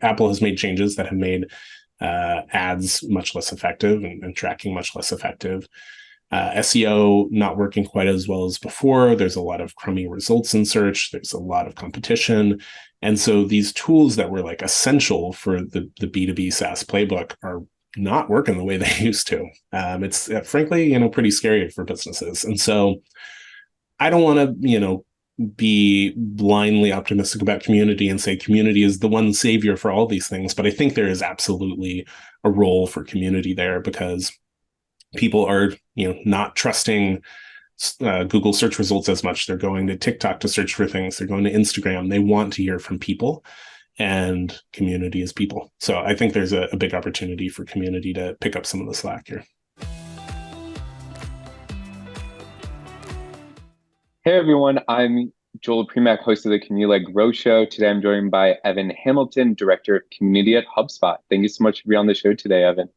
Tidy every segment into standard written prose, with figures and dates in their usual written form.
Apple has made changes that have made ads much less effective and tracking much less effective. SEO not working quite as well as before. There's a lot of crummy results in search. There's a lot of competition. And so these tools that were like essential for the B2B SaaS playbook are not working the way they used to. It's frankly, pretty scary for businesses. And so I don't want to, be blindly optimistic about community and say community is the one savior for all these things. But I think there is absolutely a role for community there, because people are, not trusting Google search results as much. They're going to TikTok to search for things. They're going to Instagram. They want to hear from people, and community is people. So I think there's a big opportunity for community to pick up some of the slack here. Hey everyone, I'm Joel Premack, host of the Community-Led Growth Show. Today I'm joined by Evan Hamilton, Director of Community at HubSpot. Thank you so much for being on the show today, Evan.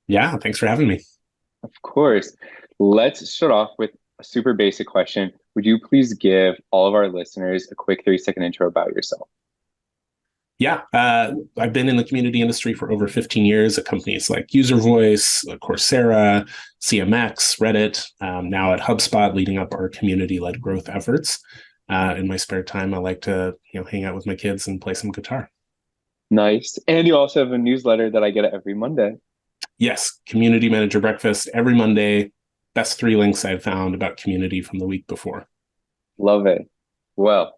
Yeah, thanks for having me. Of course. Let's start off with a super basic question. Would you please give all of our listeners a quick 30-second intro about yourself? Yeah, I've been in the community industry for over 15 years at companies like User Voice, Coursera, CMX, Reddit, now at HubSpot, leading up our community-led growth efforts. In my spare time, I like to hang out with my kids and play some guitar. Nice. And you also have a newsletter that I get every Monday. Yes, Community Manager Breakfast every Monday. Best 3 links I've found about community from the week before. Love it. Well,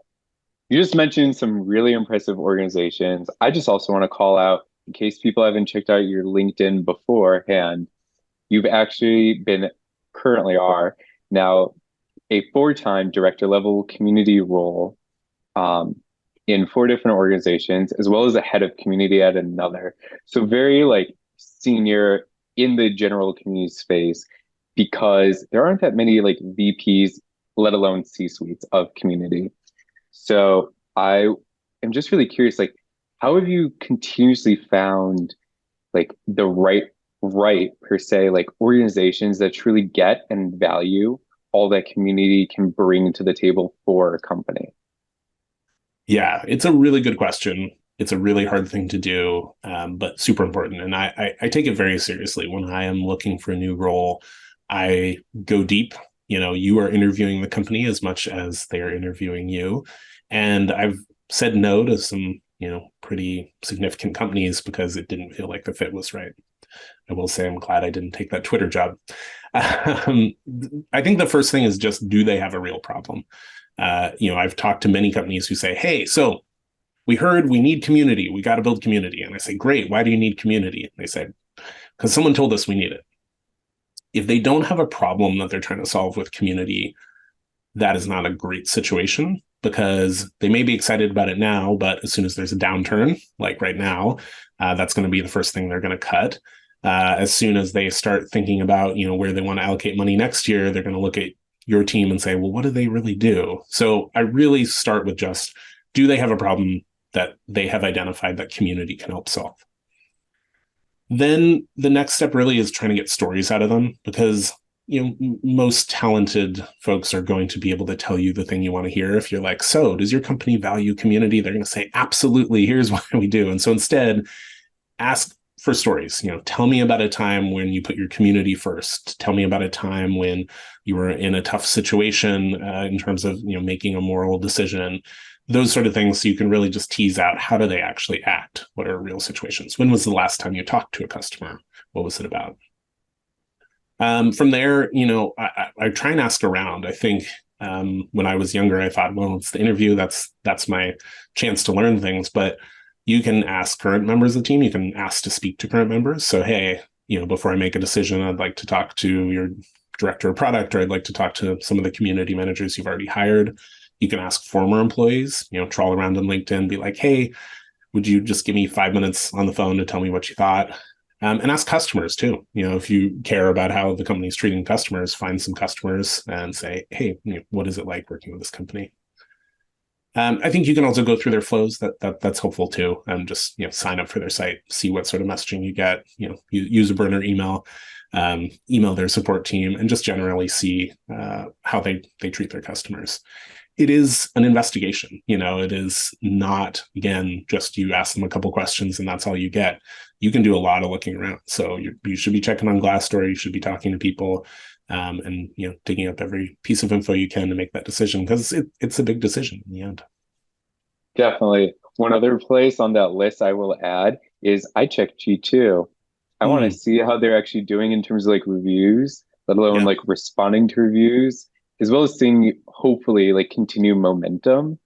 you just mentioned some really impressive organizations. I just also want to call out, in case people haven't checked out your LinkedIn beforehand, you've actually currently are now a 4-time director level community role in 4 different organizations, as well as a head of community at another. So very senior in the general community space, because there aren't that many VPs, let alone C-suites of community. So I am just really curious, how have you continuously found the right per se, organizations that truly get and value all that community can bring to the table for a company? Yeah, it's a really good question. It's a really hard thing to do, but super important. And I take it very seriously. When I am looking for a new role, I go deep. You are interviewing the company as much as they are interviewing you. And I've said no to some, pretty significant companies because it didn't feel like the fit was right. I will say I'm glad I didn't take that Twitter job. I think the first thing is just, do they have a real problem? I've talked to many companies who say, hey, so we heard we need community. We got to build community. And I say, great. Why do you need community? And they say, because someone told us we need it. If they don't have a problem that they're trying to solve with community, that is not a great situation, because they may be excited about it now, but as soon as there's a downturn, like right now, that's going to be the first thing they're going to cut. As soon as they start thinking about, where they want to allocate money next year, they're going to look at your team and say, well, what do they really do? So I really start with just, do they have a problem that they have identified that community can help solve? Then the next step really is trying to get stories out of them, because most talented folks are going to be able to tell you the thing you want to hear. If you're like, so does your company value community? They're going to say, absolutely, here's why we do. And so instead, ask for stories. Tell me about a time when you put your community first. Tell me about a time when you were in a tough situation in terms of making a moral decision. Those sort of things, so you can really just tease out, how do they actually act? What are real situations? When was the last time you talked to a customer? What was it about? From there, I try and ask around. I think when I was younger, I thought, well, it's the interview. That's my chance to learn things. But you can ask current members of the team. You can ask to speak to current members. So, hey, before I make a decision, I'd like to talk to your director of product, or I'd like to talk to some of the community managers you've already hired. You can ask former employees, trawl around on LinkedIn, be like, hey, would you just give me 5 minutes on the phone to tell me what you thought? And ask customers too. If you care about how the company's treating customers, find some customers and say, hey, what is it like working with this company? I think you can also go through their flows. That's helpful too. Just sign up for their site, see what sort of messaging you get. Use a burner email, email their support team, and just generally see how they treat their customers. it is an investigation. It is not, again, just you ask them a couple questions and that's all you get. You can do a lot of looking around. So you should be checking on Glassdoor. You should be talking to people, and digging up every piece of info you can to make that decision, because it's a big decision in the end. Definitely. One other place on that list I will add is I check G2. I want to Mm, see how they're actually doing in terms of like reviews, let alone yeah, like responding to reviews, as well as seeing hopefully like continue momentum.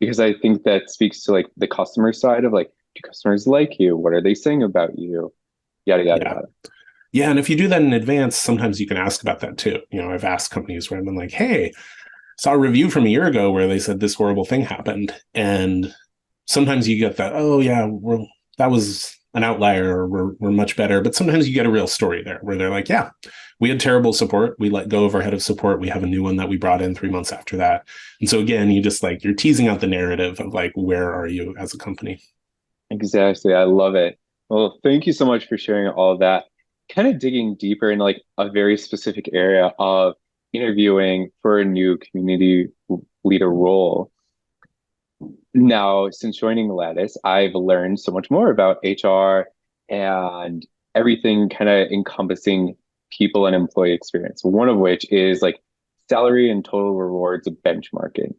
Because I think that speaks to like the customer side of like, do customers like you? What are they saying about you? Yada yada yeah. yada. Yeah, and if you do that in advance, sometimes you can ask about that too. I've asked companies where I've been like, "Hey, saw a review from a year ago where they said this horrible thing happened," and sometimes you get that, "Oh yeah, that was an outlier, or we're much better." But sometimes you get a real story there where they're like, "Yeah, we had terrible support. We let go of our head of support. We have a new one that we brought in 3 months after that." And so again, you just like you're teasing out the narrative of like, where are you as a company? Exactly. I love it. Well, thank you so much for sharing all of that. Kind of digging deeper in like a very specific area of interviewing for a new community leader role. Now, since joining Lattice, I've learned so much more about HR and everything kind of encompassing people and employee experience. One of which is like salary and total rewards benchmarking.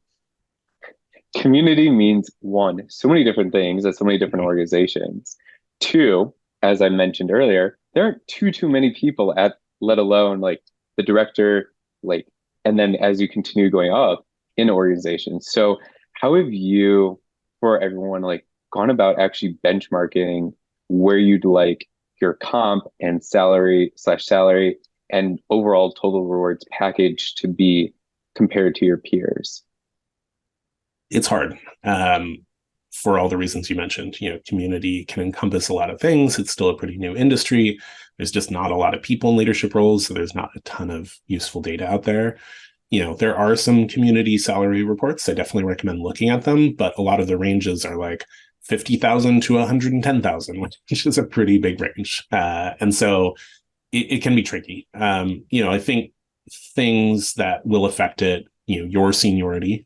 Community means one, so many different things at so many different Mhm. organizations. Two, as I mentioned earlier, there aren't too many people at, let alone like the director, like, and then as you continue going up in organizations. So how have you, for everyone, like gone about actually benchmarking where you'd like your comp and salary and overall total rewards package to be compared to your peers? It's hard, for all the reasons you mentioned. Community can encompass a lot of things. It's still a pretty new industry. There's just not a lot of people in leadership roles, so there's not a ton of useful data out there. There are some community salary reports. I definitely recommend looking at them, but a lot of the ranges are like 50,000 to 110,000, which is a pretty big range. And so it can be tricky. I think things that will affect it, your seniority.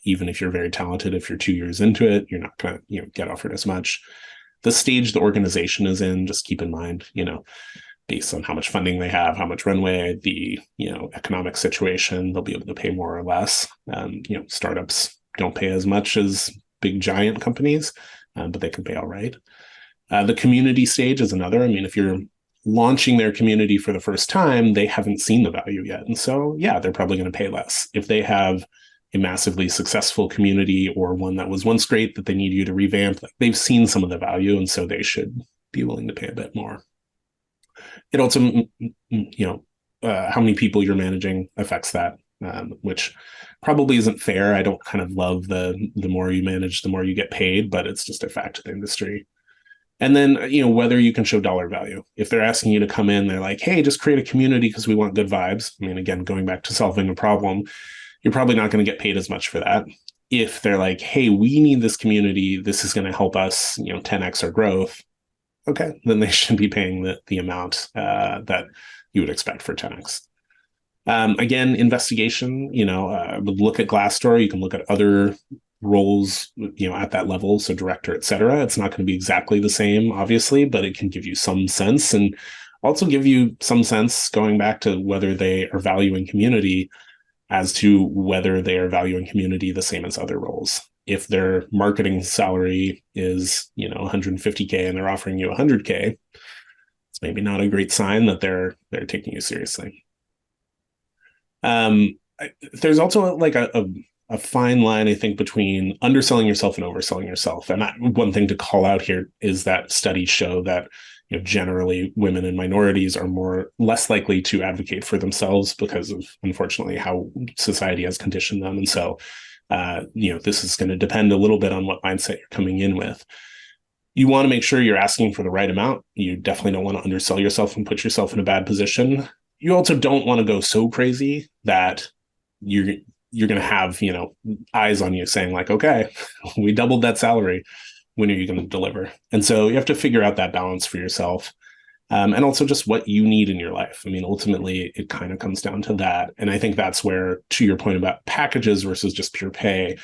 Even if you're very talented, if you're 2 years into it, you're not going to, get offered as much. The stage the organization is in, just keep in mind, based on how much funding they have, how much runway, the, economic situation, they'll be able to pay more or less. Startups don't pay as much as big giant companies, but they can pay all right. The community stage is another. I mean, if you're launching their community for the first time, they haven't seen the value yet. And so, yeah, they're probably going to pay less. If they have a massively successful community or one that was once great that they need you to revamp, like they've seen some of the value. And so they should be willing to pay a bit more. It also, how many people you're managing affects that, which probably isn't fair. I don't kind of love the more you manage, the more you get paid, but it's just a fact of the industry. And then, whether you can show dollar value. If they're asking you to come in, they're like, hey, just create a community because we want good vibes. I mean, again, going back to solving a problem, you're probably not going to get paid as much for that. If they're like, hey, we need this community, this is going to help us, 10x our growth. Okay, then they should be paying the amount that you would expect for 10x. Again, investigation, would look at Glassdoor. You can look at other roles, at that level. So director, et cetera. It's not going to be exactly the same, obviously, but it can give you some sense, and also give you some sense going back to whether they are valuing community as to whether they are valuing community the same as other roles. If their marketing salary is, 150K and they're offering you 100K, it's maybe not a great sign that they're taking you seriously. Um, there's also like a fine line, I think, between underselling yourself and overselling yourself. And one thing to call out here is that studies show that generally women and minorities are less likely to advocate for themselves because of, unfortunately, how society has conditioned them. And so, this is going to depend a little bit on what mindset you're coming in with. You want to make sure you're asking for the right amount. You definitely don't want to undersell yourself and put yourself in a bad position. You also don't want to go so crazy that you're going to have, eyes on you saying like, okay, we doubled that salary. When are you going to deliver? And so you have to figure out that balance for yourself. and also just what you need in your life. I mean, ultimately, it kind of comes down to that. And I think that's where, to your point about packages versus just pure pay,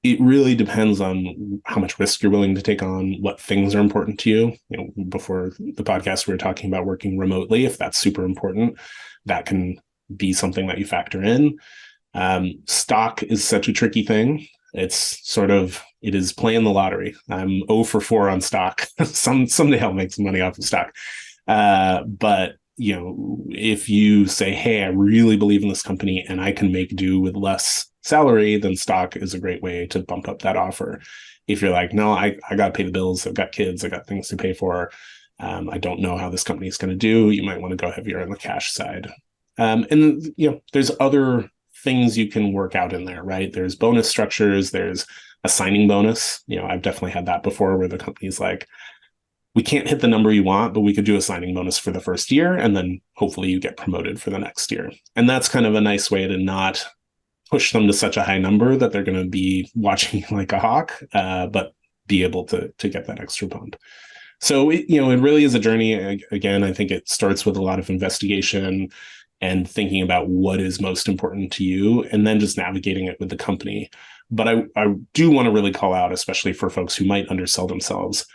it really depends on how much risk you're willing to take on, what things are important to you. You know, before the podcast, we were talking about working remotely. If that's super important, that can be something that you factor in. Stock is such a tricky thing. It's sort of, it is playing the lottery. I'm 0 for 4 on stock. Someday I'll make some money off of stock. But you know, if you say, hey, I really believe in this company and I can make do with less salary, then stock is a great way to bump up that offer. If you're like, no, I got to pay the bills, I've got kids, I got things to pay for, I don't know how this company is going to do, you might want to go heavier on the cash side. And you know, there's other things you can work out in there, right? There's bonus structures, there's a signing bonus. You know, I've definitely had that before where the company's like, we can't hit the number you want, but we could do a signing bonus for the first year, and then hopefully you get promoted for the next year. And that's kind of a nice way to not push them to such a high number that they're going to be watching like a hawk, but be able to get that extra bump. So you know, it really is a journey. Again, I think it starts with a lot of investigation and thinking about what is most important to you, and then just navigating it with the company. But I do want to really call out, especially for folks who might undersell themselves,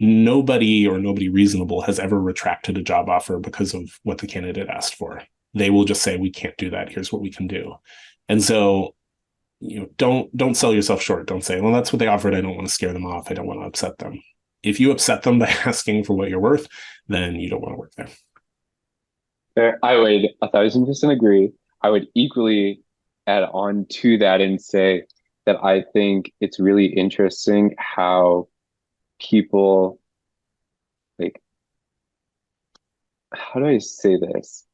nobody reasonable has ever retracted a job offer because of what the candidate asked for. They will just say, we can't do that. Here's what we can do. And so, you know, don't sell yourself short. Don't say, well, that's what they offered. I don't want to scare them off. I don't want to upset them. If you upset them by asking for what you're worth, then you don't want to work there. I would 1,000% agree. I would equally add on to that and say that I think it's really interesting how people, like, how do I say this?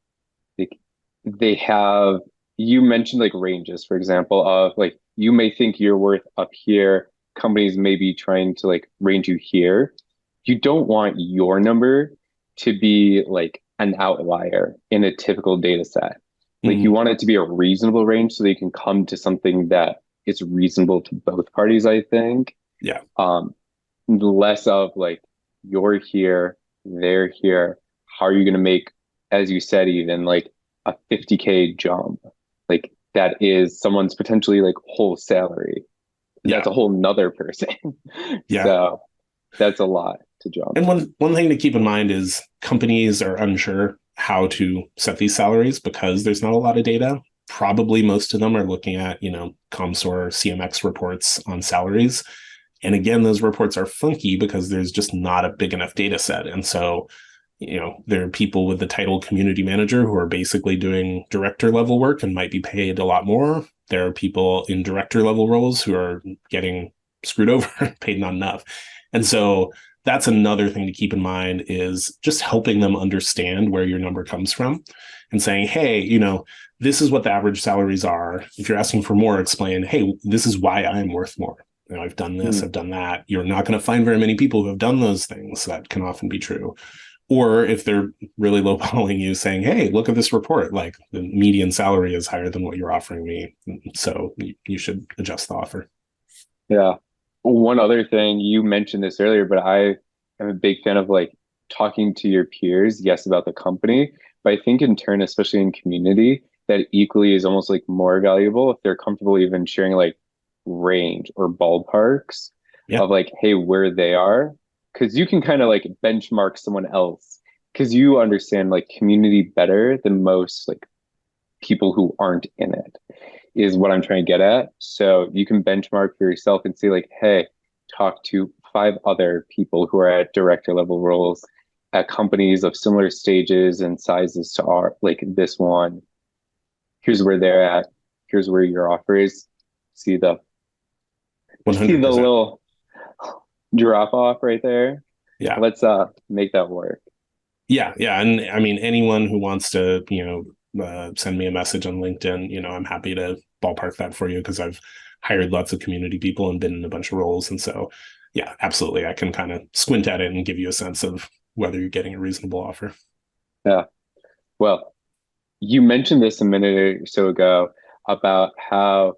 Like, they have, you mentioned like ranges, for example, of like, you may think you're worth up here, companies may be trying to like range you here. You don't want your number to be like an outlier in a typical data set. Like, you want it to be a reasonable range so that you can come to something that is reasonable to both parties, I think. Yeah. Less of like, you're here, they're here. How are you going to make, as you said, even like a 50K jump? Like, that is someone's potentially like whole salary. That's Yeah. a whole nother person. Yeah. So that's a lot to jump. And one thing to keep in mind is companies are unsure how to set these salaries because there's not a lot of data. Probably most of them are looking at, you know, ComScore, CMX reports on salaries. And again, those reports are funky because there's just not a big enough data set. And so, you know, there are people with the title community manager who are basically doing director level work and might be paid a lot more. There are people in director level roles who are getting screwed over, paid not enough. And so that's another thing to keep in mind, is just helping them understand where your number comes from and saying, hey, you know, this is what the average salaries are. If you're asking for more, explain, hey, this is why I'm worth more. You know, I've done this, I've done that. You're not going to find very many people who have done those things. That can often be true. Or if they're really lowballing you, saying, hey, look at this report, like the median salary is higher than what you're offering me, so you should adjust the offer. Yeah. One other thing, you mentioned this earlier, but I am a big fan of like talking to your peers, yes, about the company, but I think in turn, especially in community, that equally is almost like more valuable if they're comfortable even sharing like range or ballparks Yeah. of like, hey, where they are. Because you can kind of like benchmark someone else because you understand like community better than most like people who aren't in it, is what I'm trying to get at. So you can benchmark for yourself and say like, hey, talk to 5 other people who are at director level roles at companies of similar stages and sizes to our like this one. Here's where they're at. Here's where your offer is. See the 100%. little drop off right there. Yeah. Let's make that work. Yeah. Yeah. And I mean, anyone who wants to, you know, send me a message on LinkedIn, you know, I'm happy to ballpark that for you because I've hired lots of community people and been in a bunch of roles. And so, yeah, absolutely. I can kind of squint at it and give you a sense of whether you're getting a reasonable offer. Yeah. Well, you mentioned this a minute or so ago about how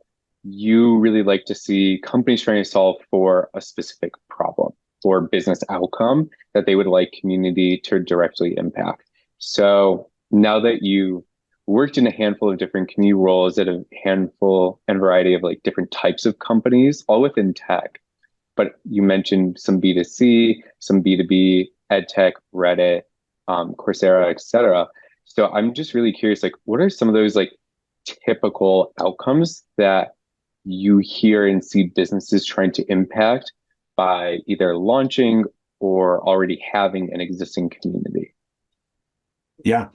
you really like to see companies trying to solve for a specific problem. or business outcome that they would like community to directly impact. So now that you worked in a handful of different community roles at a handful and variety of like different types of companies, all within tech, but you mentioned some B2C, some B2B, EdTech, Reddit, Coursera, etc. So I'm just really curious, like, what are some of those like typical outcomes that you hear and see businesses trying to impact by either launching or already having an existing community? Yeah.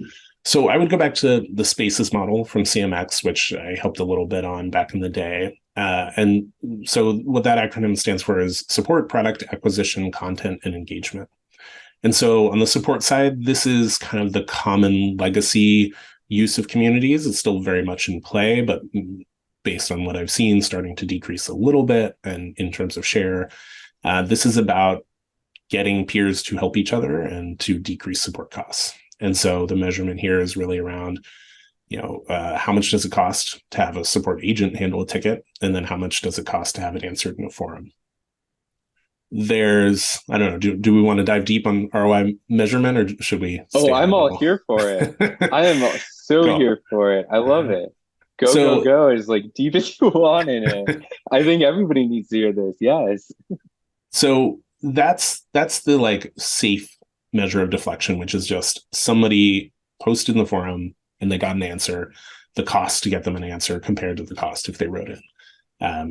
So I would go back to the Spaces model from CMX, which I helped a little bit on back in the day. And so what that acronym stands for is support, product acquisition, content, and engagement. And so on the support side, this is kind of the common legacy use of communities. It's still very much in play, but based on what I've seen, starting to decrease a little bit. And in terms of share, this is about getting peers to help each other and to decrease support costs. And so the measurement here is really around, how much does it cost to have a support agent handle a ticket? And then how much does it cost to have it answered in a forum? I don't know, do we want to dive deep on ROI measurement or should we Oh, stay I'm high all level? here for it. I am so Cool. here for it. I love it. Go, go, So, go is like deep as you want in it. I think everybody needs to hear this. Yes. so that's the like safe measure of deflection, which is just somebody posted in the forum and they got an answer, the cost to get them an answer compared to the cost if they wrote it.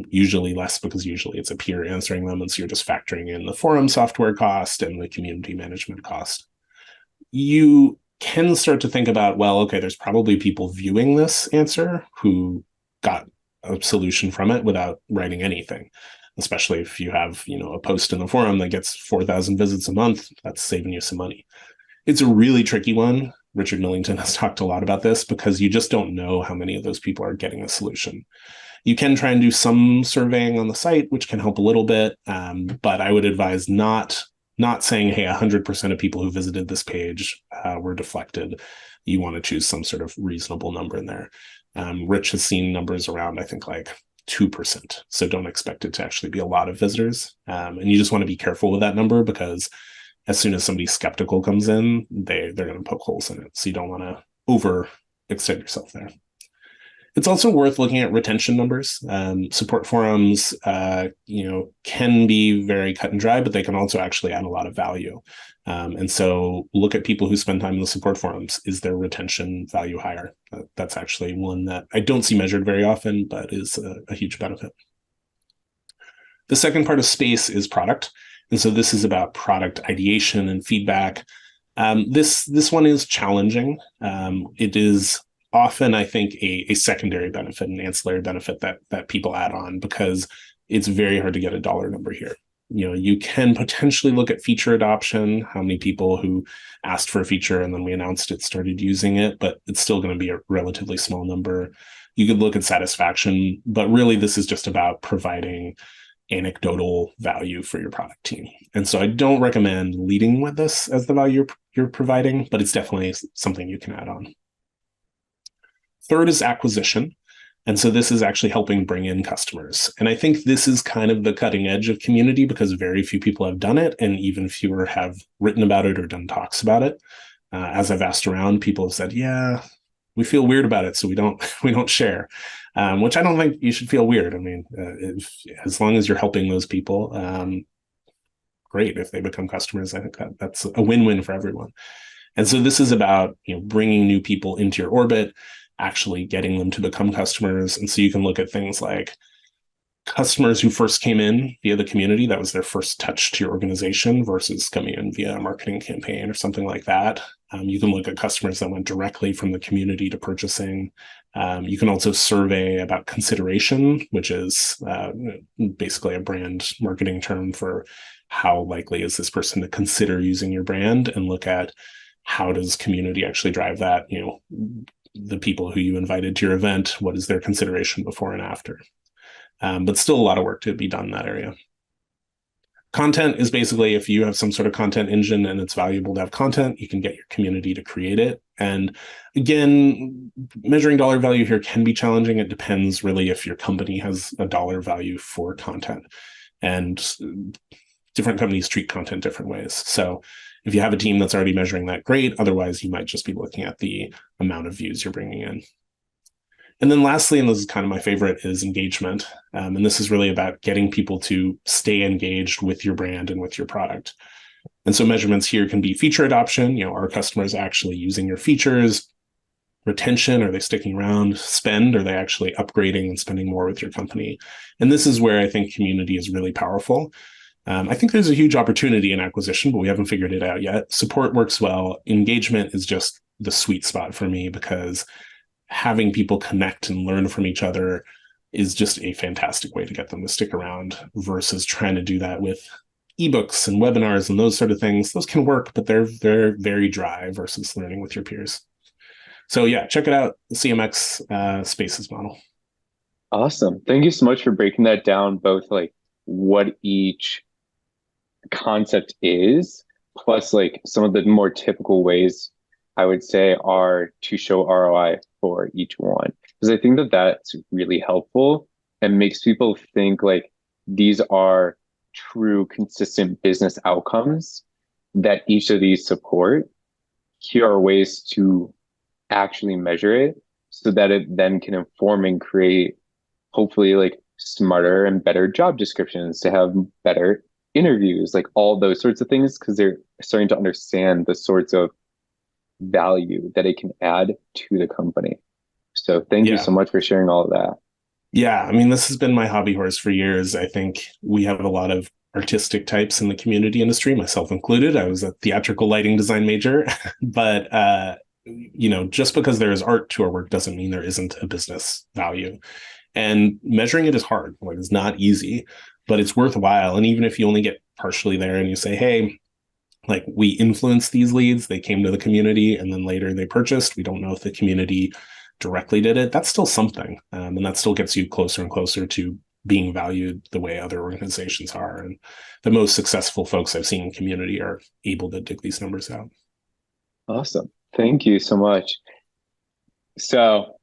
Usually less because usually it's a peer answering them. And so you're just factoring in the forum software cost and the community management cost. You can start to think about, well, okay, there's probably people viewing this answer who got a solution from it without writing anything, especially if you have, a post in the forum that gets 4,000 visits a month, that's saving you some money. It's a really tricky one. Richard Millington has talked a lot about this because you just don't know how many of those people are getting a solution. You can try and do some surveying on the site, which can help a little bit, but I would advise not saying, hey, 100% of people who visited this page were deflected. You want to choose some sort of reasonable number in there. Rich has seen numbers around, I think, like 2%. So don't expect it to actually be a lot of visitors. And you just want to be careful with that number because as soon as somebody skeptical comes in, they're going to poke holes in it. So you don't want to overextend yourself there. It's also worth looking at retention numbers. Support forums, can be very cut and dry, but they can also actually add a lot of value. And so look at people who spend time in the support forums. Is their retention value higher? That's actually one that I don't see measured very often, but is a huge benefit. The second part of space is product. And so this is about product ideation and feedback. This one is challenging. It is often, I think, a secondary benefit, an ancillary benefit that people add on because it's very hard to get a dollar number here. You can potentially look at feature adoption, how many people who asked for a feature and then we announced it started using it, but it's still going to be a relatively small number. You could look at satisfaction, but really this is just about providing anecdotal value for your product team. And so I don't recommend leading with this as the value you're providing, but it's definitely something you can add on. Third is acquisition. And so this is actually helping bring in customers. And I think this is kind of the cutting edge of community because very few people have done it and even fewer have written about it or done talks about it. As I've asked around, people have said, yeah, we feel weird about it, so we don't share, which I don't think you should feel weird. I mean, as long as you're helping those people, great. If they become customers, I think that's a win-win for everyone. And so this is about bringing new people into your orbit, actually getting them to become customers. And so you can look at things like customers who first came in via the community, that was their first touch to your organization versus coming in via a marketing campaign or something like that. You can look at customers that went directly from the community to purchasing. You can also survey about consideration, which is basically a brand marketing term for how likely is this person to consider using your brand, and look at how does community actually drive that, the people who you invited to your event, what is their consideration before and after? But still a lot of work to be done in that area. Content is basically if you have some sort of content engine and it's valuable to have content, you can get your community to create it. And again, measuring dollar value here can be challenging. It depends really if your company has a dollar value for content. And different companies treat content different ways. So if you have a team that's already measuring that, great. Otherwise, you might just be looking at the amount of views you're bringing in. And then lastly, and this is kind of my favorite, is engagement. And this is really about getting people to stay engaged with your brand and with your product. And so measurements here can be feature adoption. Are customers actually using your features? Retention, are they sticking around? Spend, are they actually upgrading and spending more with your company? And this is where I think community is really powerful. I think there's a huge opportunity in acquisition, but we haven't figured it out yet. Support works well. Engagement is just the sweet spot for me, because having people connect and learn from each other is just a fantastic way to get them to stick around, versus trying to do that with ebooks and webinars and those sort of things. Those can work, but they're very dry versus learning with your peers. So yeah, check it out, the CMX Spaces model. Awesome. Thank you so much for breaking that down, both like what each concept is, plus like some of the more typical ways I would say are to show ROI for each one. Because I think that that's really helpful and makes people think like these are true, consistent business outcomes that each of these support. Here are ways to actually measure it so that it then can inform and create hopefully like smarter and better job descriptions, to have better interviews, like all those sorts of things, because they're starting to understand the sorts of value that it can add to the company. So thank you so much for sharing all of that. Yeah, I mean, this has been my hobby horse for years. I think we have a lot of artistic types in the community industry, myself included. I was a theatrical lighting design major, but just because there is art to our work doesn't mean there isn't a business value. And measuring it is hard. Like, it's not easy, but it's worthwhile. And even if you only get partially there and you say, hey, like, we influenced these leads, they came to the community, and then later they purchased. We don't know if the community directly did it. That's still something. And that still gets you closer and closer to being valued the way other organizations are. And the most successful folks I've seen in community are able to dig these numbers out. Awesome. Thank you so much. So,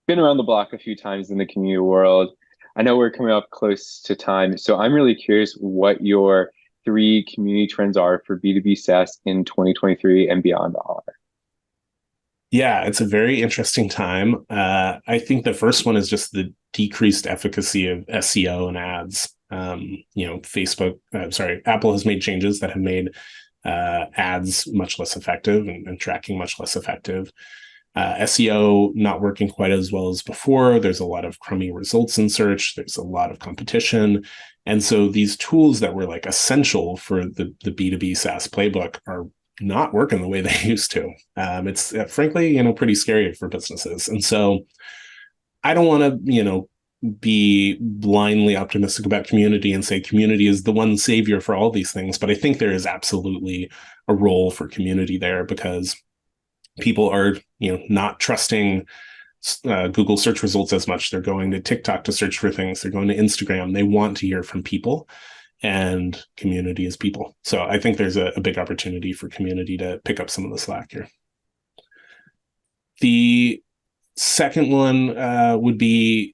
been around the block a few times in the community world. I know we're coming up close to time. So I'm really curious what your 3 community trends are for B2B SaaS in 2023 and beyond are. Yeah, it's a very interesting time. I think the first one is just the decreased efficacy of SEO and ads. Apple has made changes that have made ads much less effective and tracking much less effective. SEO not working quite as well as before. There's a lot of crummy results in search. There's a lot of competition. And so these tools that were like essential for the B2B SaaS playbook are not working the way they used to. It's frankly, pretty scary for businesses. And so I don't want to, be blindly optimistic about community and say community is the one savior for all these things. But I think there is absolutely a role for community there, because people are, not trusting Google search results as much. They're going to TikTok to search for things. They're going to Instagram. They want to hear from people, and community is people. So I think there's a big opportunity for community to pick up some of the slack here. The second one would be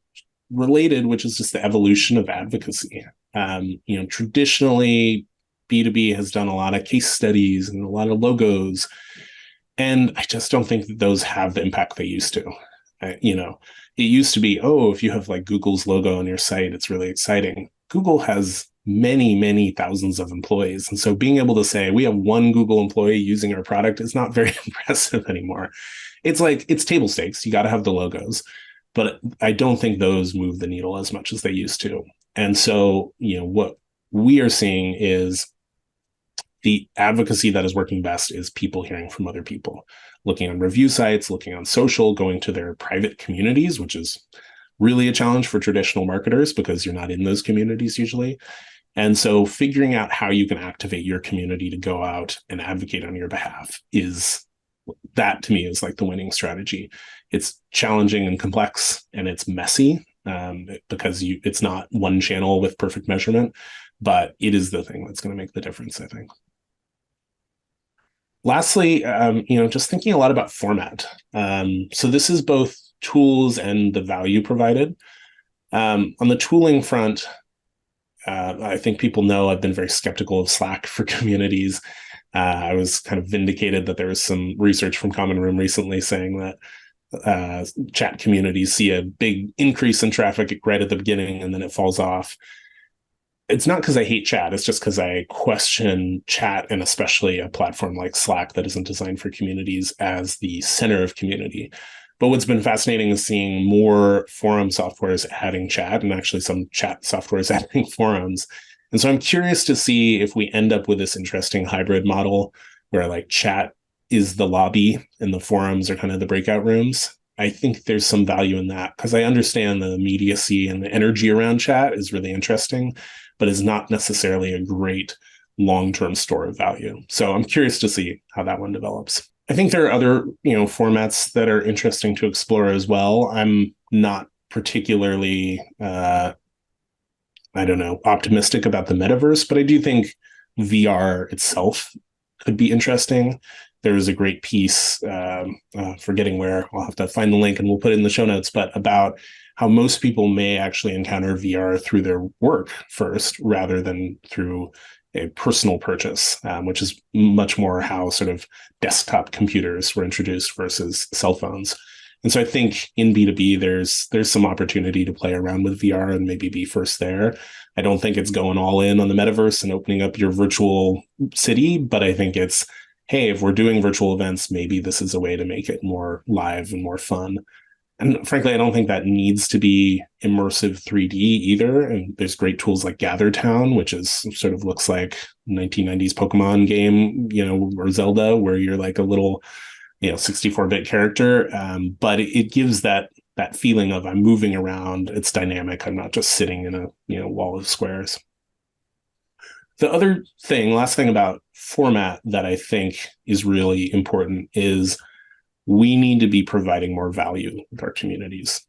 related, which is just the evolution of advocacy. Traditionally, B2B has done a lot of case studies and a lot of logos, and I just don't think that those have the impact they used to. It used to be, if you have like Google's logo on your site, it's really exciting. Google has many, many thousands of employees. And so being able to say we have one Google employee using our product is not very impressive anymore. It's like, it's table stakes. You got to have the logos, but I don't think those move the needle as much as they used to. And so, what we are seeing is the advocacy that is working best is people hearing from other people, looking on review sites, looking on social, going to their private communities, which is really a challenge for traditional marketers because you're not in those communities usually. And so figuring out how you can activate your community to go out and advocate on your behalf that to me is like the winning strategy. It's challenging and complex, and it's messy because it's not one channel with perfect measurement, but it is the thing that's going to make the difference, I think. Lastly, just thinking a lot about format. So this is both tools and the value provided. On the tooling front, I think people know I've been very skeptical of Slack for communities. I was kind of vindicated that there was some research from Common Room recently saying that chat communities see a big increase in traffic right at the beginning and then it falls off. It's not because I hate chat. It's just because I question chat, and especially a platform like Slack that isn't designed for communities, as the center of community. But what's been fascinating is seeing more forum softwares adding chat, and actually some chat softwares adding forums. And so I'm curious to see if we end up with this interesting hybrid model where like chat is the lobby and the forums are kind of the breakout rooms. I think there's some value in that because I understand the immediacy and the energy around chat is really interesting, but is not necessarily a great long-term store of value. So I'm curious to see how that one develops. I think there are other, formats that are interesting to explore as well. I'm not particularly, I don't know, optimistic about the metaverse, but I do think VR itself could be interesting. There was a great piece, forgetting where, I'll have to find the link and we'll put it in the show notes, but about how most people may actually encounter VR through their work first rather than through a personal purchase, which is much more how sort of desktop computers were introduced versus cell phones. And so I think in B2B, there's some opportunity to play around with VR and maybe be first there. I don't think it's going all in on the metaverse and opening up your virtual city, but I think it's, hey, if we're doing virtual events, maybe this is a way to make it more live and more fun. And frankly, I don't think that needs to be immersive 3D either. And there's great tools like Gather Town, which is sort of looks like 1990s Pokemon game, or Zelda, where you're like a little, 64-bit character. But it gives that feeling of I'm moving around. It's dynamic. I'm not just sitting in a wall of squares. The other thing, last thing about format that I think is really important is we need to be providing more value with our communities.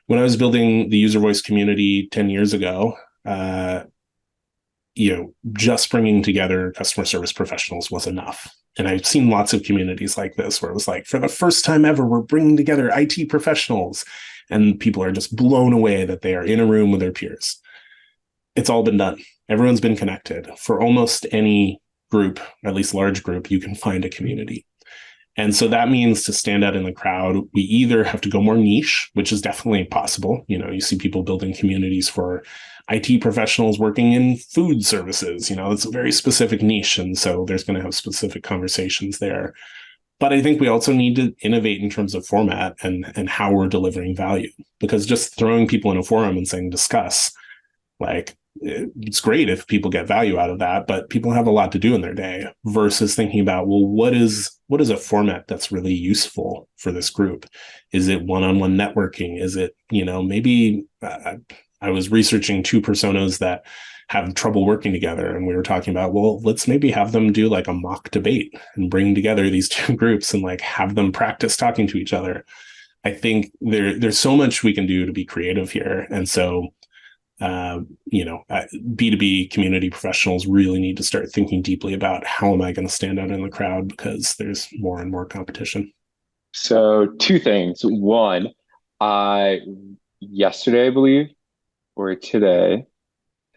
When I was building the user voice community 10 years ago, just bringing together customer service professionals was enough. And I've seen lots of communities like this where it was like, for the first time ever, we're bringing together IT professionals, and people are just blown away that they are in a room with their peers. It's all been done. Everyone's been connected. For almost any group, at least large group, you can find a community. And so that means to stand out in the crowd, we either have to go more niche, which is definitely possible. You see people building communities for IT professionals working in food services. It's a very specific niche. And so there's going to have specific conversations there. But I think we also need to innovate in terms of format and how we're delivering value, because just throwing people in a forum and saying discuss, like, it's great if people get value out of that, but people have a lot to do in their day versus thinking about, well, what is a format that's really useful for this group? Is it one-on-one networking? Is it, maybe I was researching two personas that have trouble working together. And we were talking about, well, let's maybe have them do like a mock debate and bring together these two groups and like have them practice talking to each other. I think there's so much we can do to be creative here. And so B2B community professionals really need to start thinking deeply about how am I going to stand out in the crowd, because there's more and more competition. So two things. One, yesterday, I believe, or today,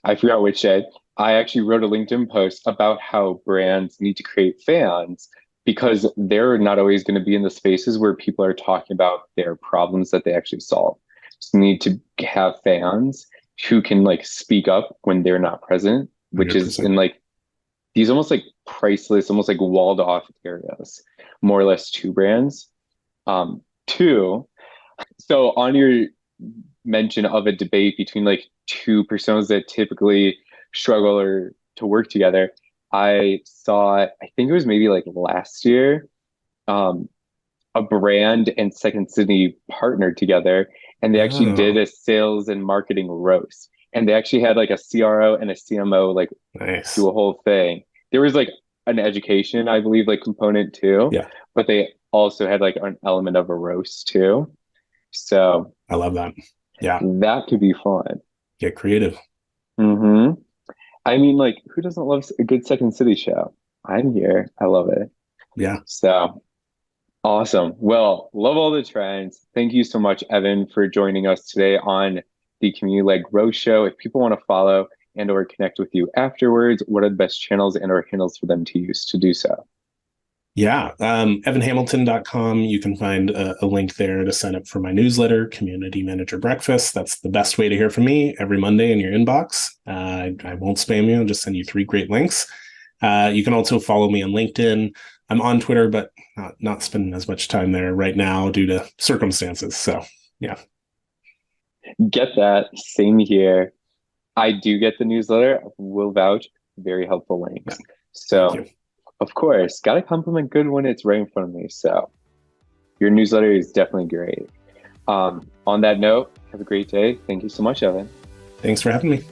I forgot which day, I actually wrote a LinkedIn post about how brands need to create fans because they're not always going to be in the spaces where people are talking about their problems that they actually solve. So you need to have fans who can like speak up when they're not present, which 100%. is in like these almost like priceless, almost like walled off areas, more or less, to brands. Two, so on your mention of a debate between like two personas that typically struggle or to work together, I saw, I think it was maybe like last year, a brand and Second City partnered together, and they actually did Oh, a sales and marketing roast. And they actually had like a CRO and a CMO like nice. do a whole thing. There was like an education, I believe, like component too, Yeah, but they also had like an element of a roast too. So I love that. Yeah, that could be fun. get creative. Hmm. I mean, like, who doesn't love a good Second City show? I'm here. I love it. Yeah. So awesome. Well, love all the trends. Thank you so much, Evan, for joining us today on the Community Led Growth Show. If people want to follow and or connect with you afterwards, what are the best channels and or handles for them to use to do so? Yeah, evanhamilton.com. You can find a link there to sign up for my newsletter, Community Manager Breakfast. That's the best way to hear from me every Monday in your inbox. I won't spam you. I'll just send you 3 great links. You can also follow me on LinkedIn. I'm on Twitter, but not spending as much time there right now due to circumstances. So, yeah. Get that. Same here. I do get the newsletter. Will vouch. Very helpful links. Yeah, thank So, you. of course, got to compliment good when it's right in front of me. So, your newsletter is definitely great. On that note, have a great day. Thank you so much, Evan. Thanks for having me.